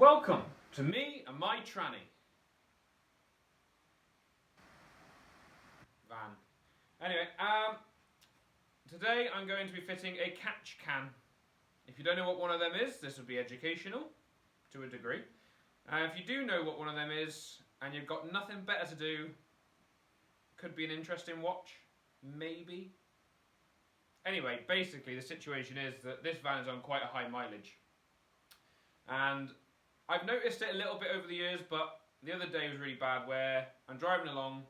Welcome to me and my tranny van. Anyway, today I'm going to be fitting a catch can. If you don't know what one of them is, this will be educational to a degree. If you do know what one of them is and you've got nothing better to do, could be an interesting watch, maybe. Anyway, basically the situation is that this van is on quite a high mileage. And I've noticed it a little bit over the years, but the other day was really bad where I'm driving along,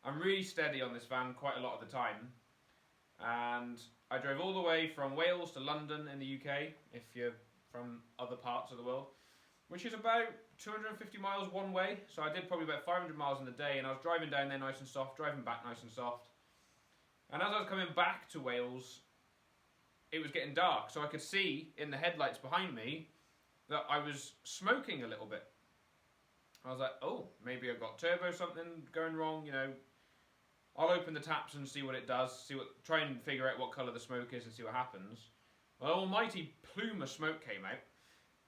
I'm really steady on this van quite a lot of the time. And I drove all the way from Wales to London in the UK, if you're from other parts of the world, which is about 250 miles one way. So I did probably about 500 miles in the day, and I was driving down there nice and soft, driving back nice and soft. And as I was coming back to Wales, it was getting dark, so I could see in the headlights behind me that I was smoking a little bit. I was like, oh, maybe I've got turbo something going wrong, you know. I'll open the taps and see what it does, try and figure out what colour the smoke is and see what happens. Well, an almighty plume of smoke came out,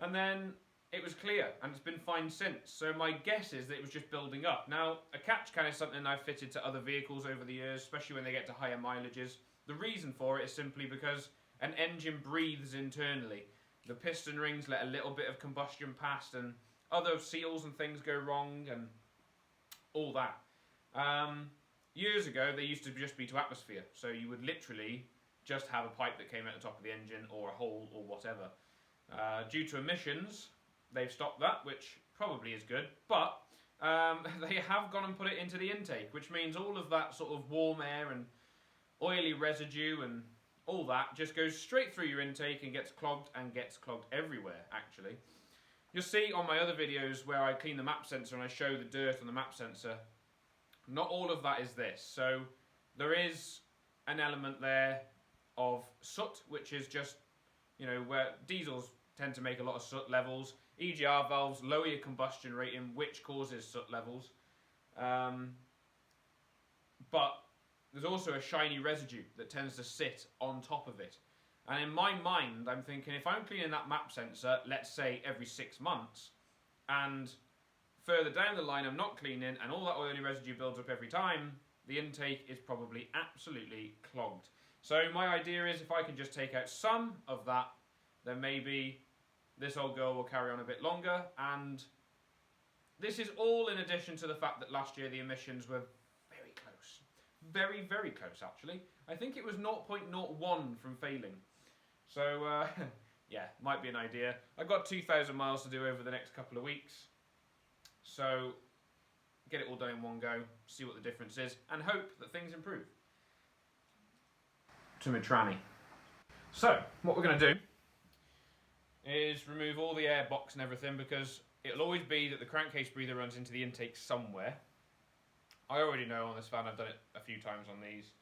and then it was clear, and it's been fine since. So my guess is that it was just building up. Now, a catch can is something I've fitted to other vehicles over the years, especially when they get to higher mileages. The reason for it is simply because an engine breathes internally. The piston rings let a little bit of combustion past, and other seals and things go wrong, and all that. Years ago, they used to just be to atmosphere, so you would literally just have a pipe that came out the top of the engine, or a hole, or whatever. Due to emissions, they've stopped that, which probably is good, but they have gone and put it into the intake, which means all of that sort of warm air and oily residue and all that just goes straight through your intake and gets clogged everywhere, actually. You'll see on my other videos where I clean the map sensor and I show the dirt on the map sensor. Not all of that is this. So there is an element there of soot, which is just, you know, where diesels tend to make a lot of soot levels. EGR valves lower your combustion rating, which causes soot levels. But there's also a shiny residue that tends to sit on top of it. And in my mind, I'm thinking, if I'm cleaning that map sensor, let's say every 6 months, and further down the line I'm not cleaning, and all that oily residue builds up every time, the intake is probably absolutely clogged. So my idea is, if I can just take out some of that, then maybe this old girl will carry on a bit longer. And this is all in addition to the fact that last year the emissions were very close. Very, very close, actually. I think it was 0.01 from failing. So, yeah, might be an idea. I've got 2,000 miles to do over the next couple of weeks. So, get it all done in one go, see what the difference is, and hope that things improve. To my tranny. So, what we're going to do is remove all the air box and everything, because it'll always be that the crankcase breather runs into the intake somewhere. I already know on this van, I've done it a few times on these,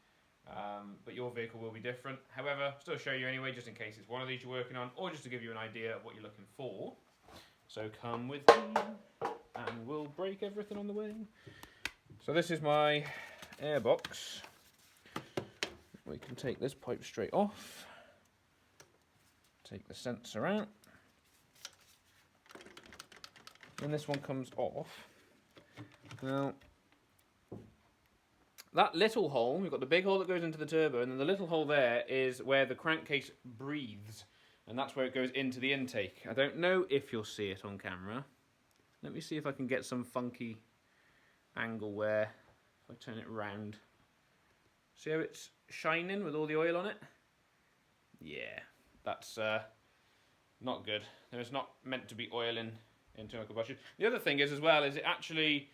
but your vehicle will be different. However, still show you anyway, just in case it's one of these you're working on, or just to give you an idea of what you're looking for. So come with me, and we'll break everything on the way. So this is my air box. We can take this pipe straight off, take the sensor out, and this one comes off. Now, that little hole, we've got the big hole that goes into the turbo, and then the little hole there is where the crankcase breathes, and that's where it goes into the intake. I don't know if you'll see it on camera. Let me see if I can get some funky angle where, if I turn it round. See how it's shining with all the oil on it? Yeah, that's not good. There's not meant to be oil in internal combustion. The other thing is, as well, is it actually,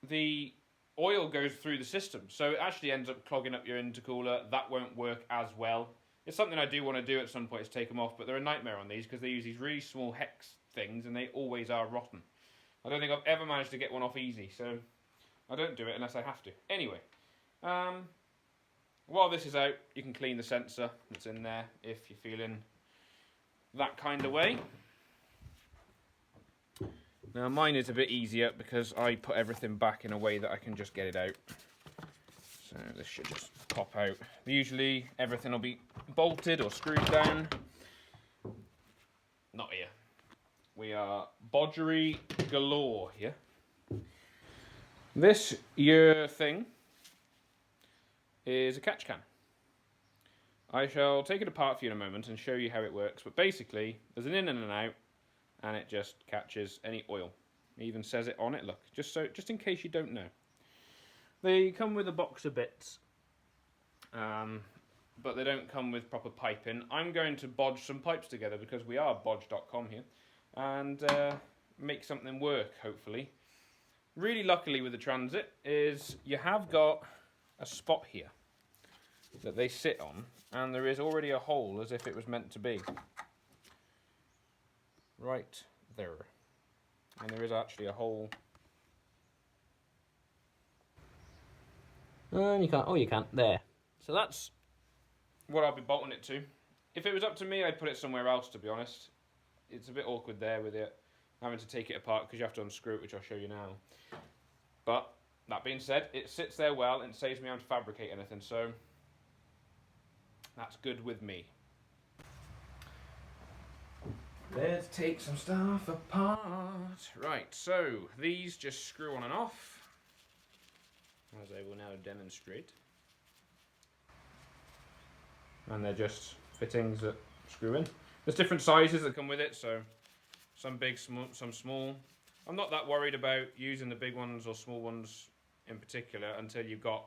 the oil goes through the system, so it actually ends up clogging up your intercooler. That won't work as well. It's something I do want to do at some point, is take them off, but they're a nightmare on these because they use these really small hex things and they always are rotten. I don't think I've ever managed to get one off easy, so I don't do it unless I have to. Anyway, while this is out, you can clean the sensor that's in there if you're feeling that kind of way. Now mine is a bit easier because I put everything back in a way that I can just get it out. So this should just pop out. Usually everything will be bolted or screwed down. Not here. We are bodgery galore here. This year thing is a catch can. I shall take it apart for you in a moment and show you how it works, but basically there's an in and an out and it just catches any oil. It even says it on it, look, just in case you don't know. They come with a box of bits, but they don't come with proper piping. I'm going to bodge some pipes together because we are bodge.com here, and make something work, hopefully. Really luckily with the Transit is you have got a spot here that they sit on, and there is already a hole as if it was meant to be. Right there. And there is actually a hole. And you can't, oh you can't, there. So that's what I'll be bolting it to. If it was up to me, I'd put it somewhere else, to be honest. It's a bit awkward there with it, having to take it apart because you have to unscrew it, which I'll show you now. But, that being said, it sits there well and it saves me having to fabricate anything, so that's good with me. Let's take some stuff apart. Right, so these just screw on and off, as I will now demonstrate. And they're just fittings that screw in. There's different sizes that come with it, so some big, some small. I'm not that worried about using the big ones or small ones in particular until you've got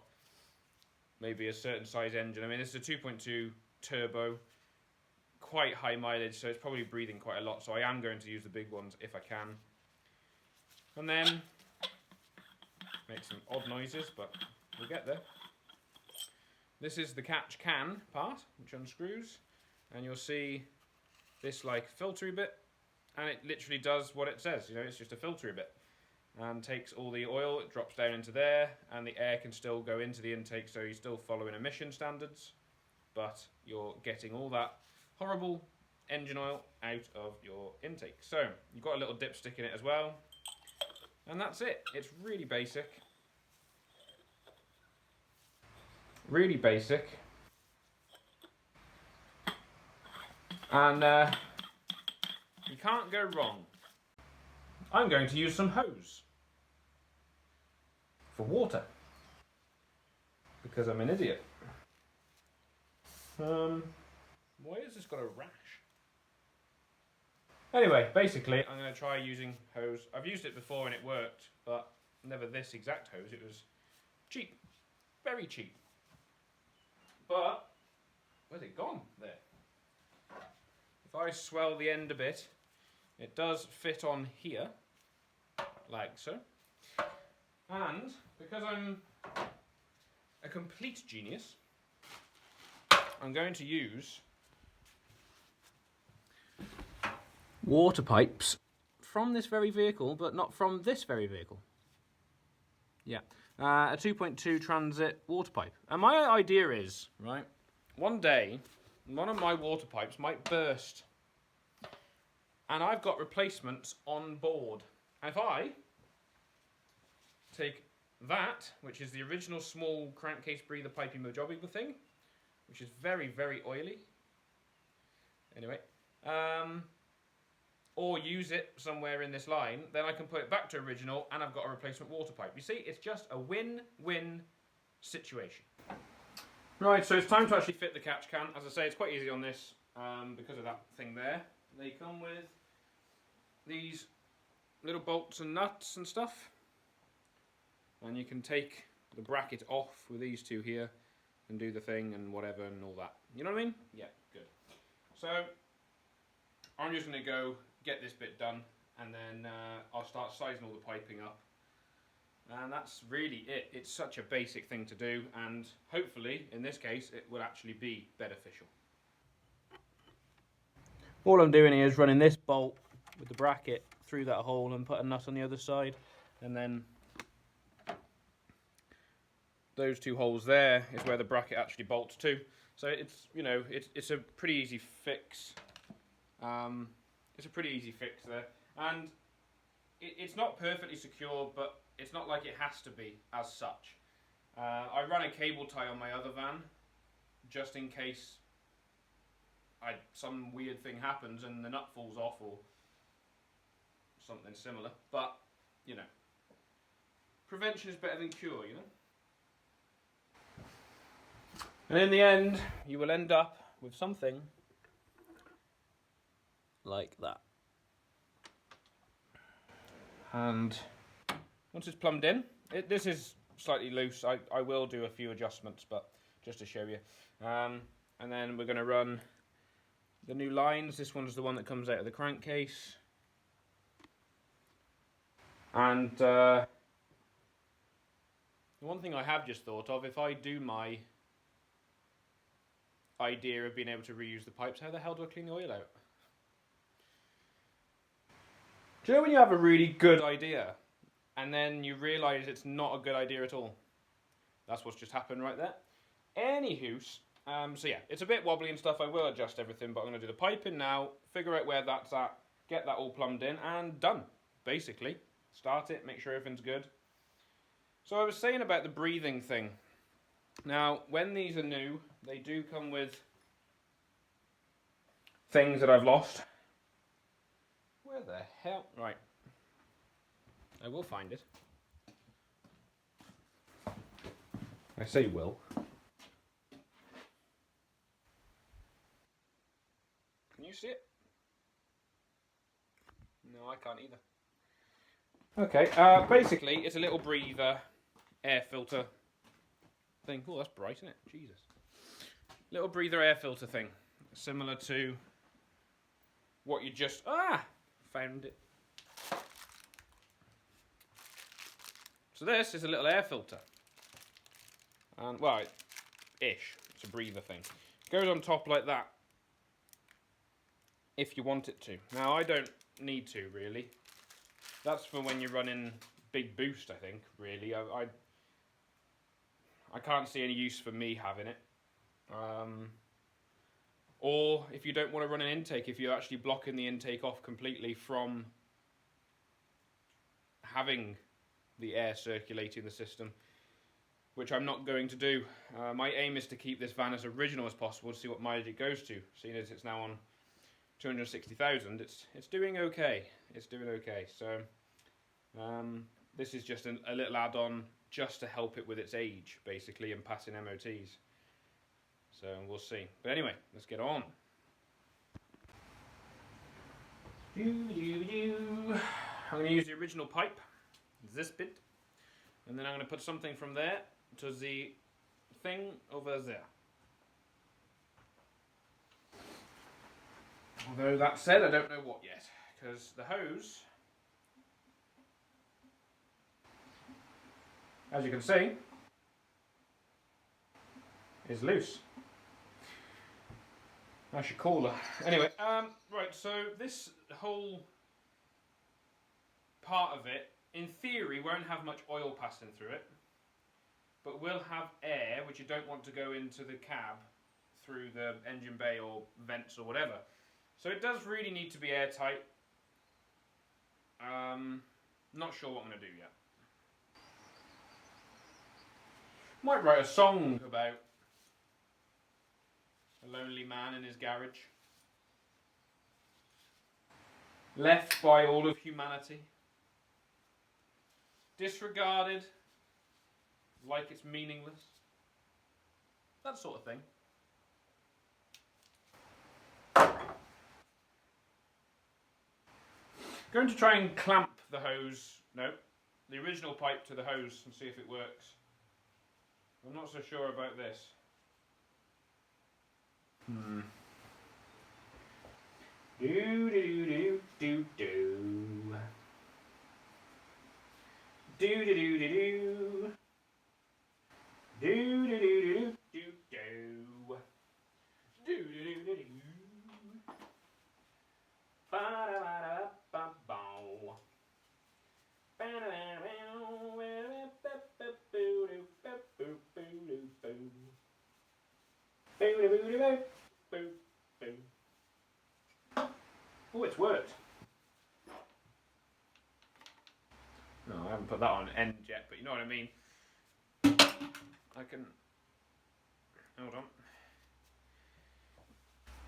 maybe a certain size engine. I mean, this is a 2.2 turbo, quite high mileage, so it's probably breathing quite a lot, so I am going to use the big ones if I can. And then make some odd noises, but we'll get there. This is the catch can part, which unscrews, and you'll see this like filtery bit, and it literally does what it says, you know, it's just a filtery bit, and takes all the oil, it drops down into there, and the air can still go into the intake, so you're still following emission standards, but you're getting all that horrible engine oil out of your intake. So you've got a little dipstick in it as well, and that's it. It's really basic. Really basic. And you can't go wrong. I'm going to use some hose for water because I'm an idiot. Why has this got a rash? Anyway, basically, I'm going to try using hose. I've used it before and it worked, but never this exact hose. It was cheap, very cheap. But where's it gone? There. If I swell the end a bit, it does fit on here, like so. And because I'm a complete genius, I'm going to use Water pipes from this very vehicle, but not from this very vehicle. Yeah, a 2.2 Transit water pipe. And my idea is, right, one day, one of my water pipes might burst. And I've got replacements on board. If I take that, which is the original small crankcase breather pipey Mojobi thing, which is very, very oily. Anyway, or use it somewhere in this line, then I can put it back to original and I've got a replacement water pipe. You see, it's just a win-win situation. Right, so it's time to actually fit the catch can. As I say, it's quite easy on this because of that thing there. They come with these little bolts and nuts and stuff. And you can take the bracket off with these two here and do the thing and whatever and all that. You know what I mean? Yeah, good. So I'm just going to go get this bit done and then I'll start sizing all the piping up. And that's really it. It's such a basic thing to do, and hopefully, in this case, it will actually be beneficial. All I'm doing here is running this bolt with the bracket through that hole and put a nut on the other side, and then those two holes there is where the bracket actually bolts to. So it's, you know, it's a pretty easy fix. It's a pretty easy fix there, and it's not perfectly secure, but it's not like it has to be as such. I run a cable tie on my other van, just in case some weird thing happens and the nut falls off, or something similar, but you know, prevention is better than cure, you know. And in the end, you will end up with something like that. And once it's plumbed in, this is slightly loose. I will do a few adjustments, but just to show you. And then we're going to run the new lines. This one's the one that comes out of the crankcase. And the one thing I have just thought of, if I do my idea of being able to reuse the pipes, how the hell do I clean the oil out? Do you know when you have a really good idea and then you realise it's not a good idea at all? That's what's just happened right there. Anywho, so yeah, it's a bit wobbly and stuff. I will adjust everything, but I'm going to do the piping now, figure out where that's at, get that all plumbed in, and done, basically. Start it, make sure everything's good. So I was saying about the breathing thing. Now, when these are new, they do come with things that I've lost. Where the hell? Right. I will find it. I say will. Can you see it? No, I can't either. Okay, basically, it's a little breather, air filter thing. Oh, that's bright, isn't it? Jesus. Little breather air filter thing. Similar to what you just... Found it. So this is a little air filter. And, well, ish. It's a breather thing. Goes on top like that. If you want it to. Now, I don't need to, really. That's for when you're running big boost, I think, really. I can't see any use for me having it. Or if you don't want to run an intake, if you're actually blocking the intake off completely from having the air circulating the system, which I'm not going to do. My aim is to keep this van as original as possible to see what mileage it goes to. Seeing as it's now on 260,000, it's doing okay. It's doing okay. So this is just a little add-on just to help it with its age, basically, and passing MOTs. So we'll see. But anyway, let's get on. I'm going to use the original pipe, this bit, and then I'm going to put something from there to the thing over there. Although that said, I don't know what yet, because the hose, as you can see, is loose. That's your cooler. Anyway, right, so this whole part of it, in theory, won't have much oil passing through it, but will have air, which you don't want to go into the cab through the engine bay or vents or whatever. So it does really need to be airtight. Not sure what I'm going to do yet. Might write a song about a lonely man in his garage, left by all of humanity, disregarded, like it's meaningless, that sort of thing. Going to try and clamp the hose, the original pipe to the hose and see if it works. I'm not so sure about this. Do do do do do. Do do do do do. Do do do do do do. Do do do do do. Ba da ba da ba bow. Ba da ba Oh, it's worked. No, I haven't put that on end yet, but you know what I mean. I can... Hold on.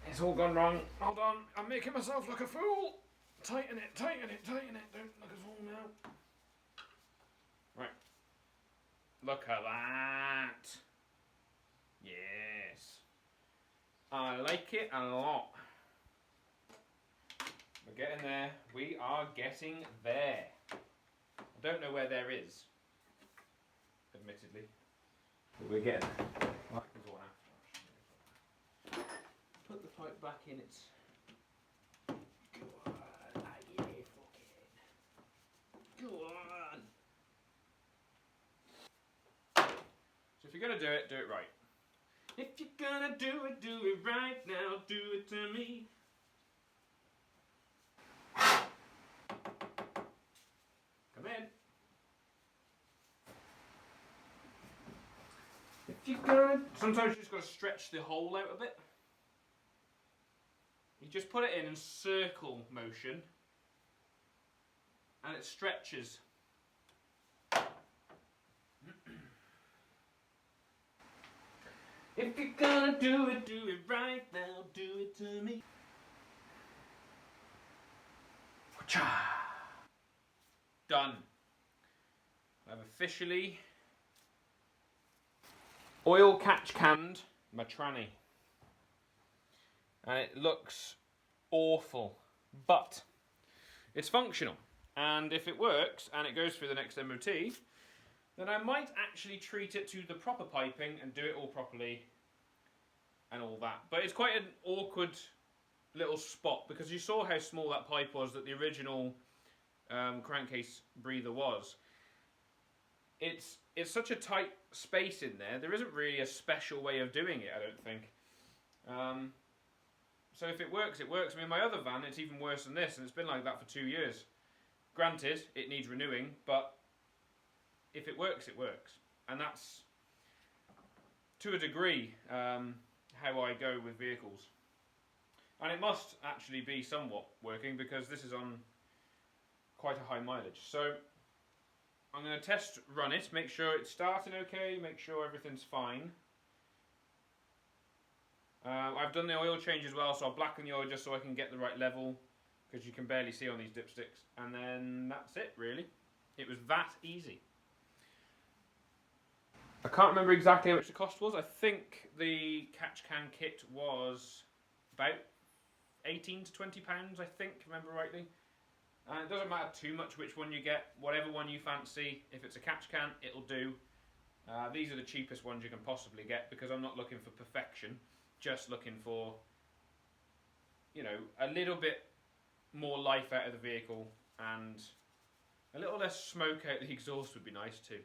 It's all gone wrong. Hold on, I'm making myself look a fool. Tighten it, tighten it, tighten it. Don't look at all now. Right. Look at that. Yes. I like it a lot. We're getting there. We are getting there. I don't know where there is, admittedly. But we're getting there. Right, there's one after. Put the pipe back in its... Go on. Ah, yeah, fuck it. Go on. So if you're going to do it right. If you're gonna do it right now, do it to me. Come in. If you're gonna... Sometimes you just gotta stretch the hole out a bit. You just put it in circle motion and it stretches. If you're gonna do it right now, do it to me. Done. I've officially oil catch canned my tranny. And it looks awful, but it's functional. And if it works and it goes through the next MOT, then I might actually treat it to the proper piping and do it all properly and all that. But it's quite an awkward little spot because you saw how small that pipe was that the original crankcase breather was. It's such a tight space in there. There isn't really a special way of doing it, I don't think. So if it works, it works. I mean, my other van, it's even worse than this, and it's been like that for 2 years. Granted, it needs renewing, but if it works, it works. And that's, to a degree, how I go with vehicles. And it must actually be somewhat working because this is on quite a high mileage. So I'm going to test run it, make sure it's starting okay, make sure everything's fine. I've done the oil change as well, so I'll blacken the oil just so I can get the right level because you can barely see on these dipsticks. And then that's it, really. It was that easy. I can't remember exactly how much the cost was. I think the catch can kit was about £18 to £20, I think, if I remember rightly. And it doesn't matter too much which one you get, whatever one you fancy. If it's a catch can, it'll do. These are the cheapest ones you can possibly get because I'm not looking for perfection, just looking for, you know, a little bit more life out of the vehicle and a little less smoke out the exhaust would be nice too.